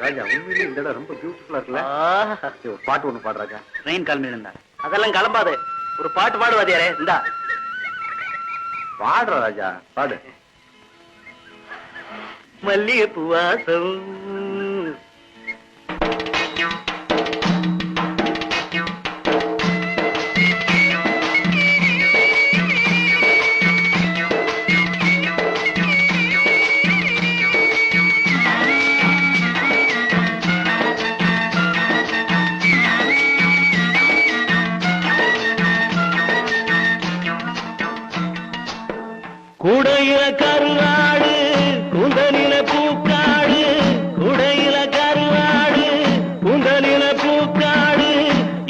ராஜா உண்மையிலே இந்த இடம் ரொம்ப பியூட்டிஃபுல்லா இருக்குல்ல? ஒரு பாட்டு ஒண்ணு பாடு ராஜா. ட்ரெயின் கிளம்பி இருந்தா அதெல்லாம் கிளம்பாது. ஒரு பாட்டு பாடுவாதியாரே, இந்தா பாடுற ராஜா, பாடு. மல்லிகை பூவாசம் குடையில கருவாடு குந்தலில பூக்காடு, குடையில கருவாடு குந்தலில பூக்காடு,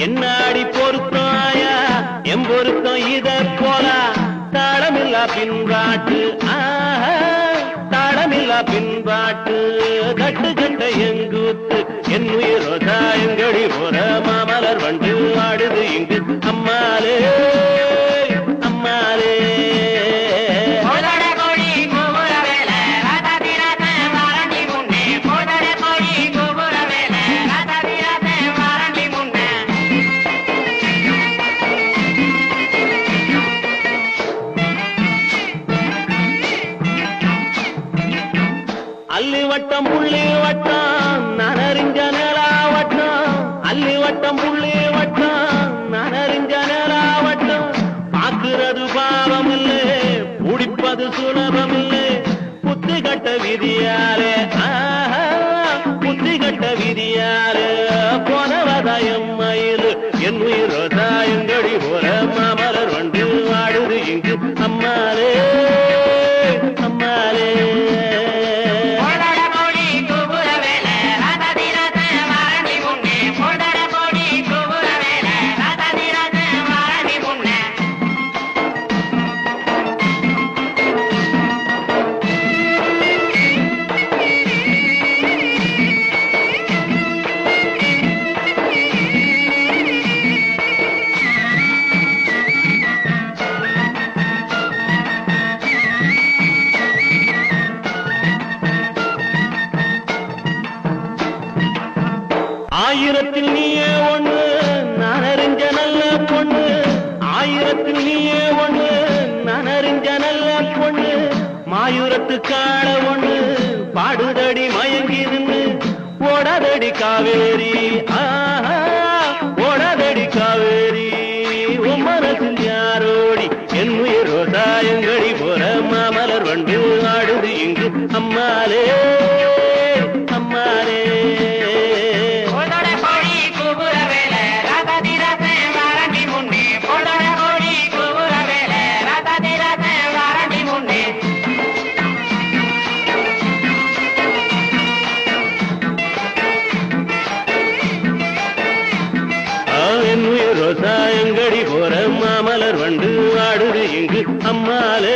என்னாடி பொருத்தாயா எம் பொருத்தம் இத போல தாளமில்லா பின்பாட்டு, தாளமில்லா பின்பாட்டு, கட்டு கட்ட எங்கூத்து என் உயிரோதா எங்கடி போற மாமலர் வண்டு ஆடுது இங்கு அம்மாலே அம்மாலே. அல்லி வட்டம் புள்ளி வட்டம் நனறிஞ்ச நிலாவட்டம், அல்லி வட்டம் புள்ளி வட்டம் நனறிஞ்ச நிலாவட்டம், பாக்குறது பாவம் இல்லை பிடிப்பது சுலபம் இல்லை, புத்தி கட்ட விதியாலே புத்தி கட்ட விதியாலே போனவதாயம் மயில் என் உயிரோதாயங்கடி போற மாமலர் வண்டு வாடுது இங்கு அம்மாலே அம்மாலே. ஆயிரத்தில் நீயே ஒண்ணு நான் அறிஞ்ச நல்ல பொண்ணு, ஆயிரத்தில் நீயே ஒண்ணு நான் அறிஞ்ச நல்ல பொண்ணு, மாயூரத்து காண ஒண்ணு பாடுதடி மயங்கிருந்து ஓடாதடி காவேரி ஓடாதடி காவேரி, உன் மனசில் யாரோடி என் உயிரோதா எங்கடி போற மாமலர் வண்டு ஆடுது இங்கு அம்மாலே அம்மாலே. எங்கடி போற மாமலர் வண்டு ஆடுது இங்கு அம்மாலே.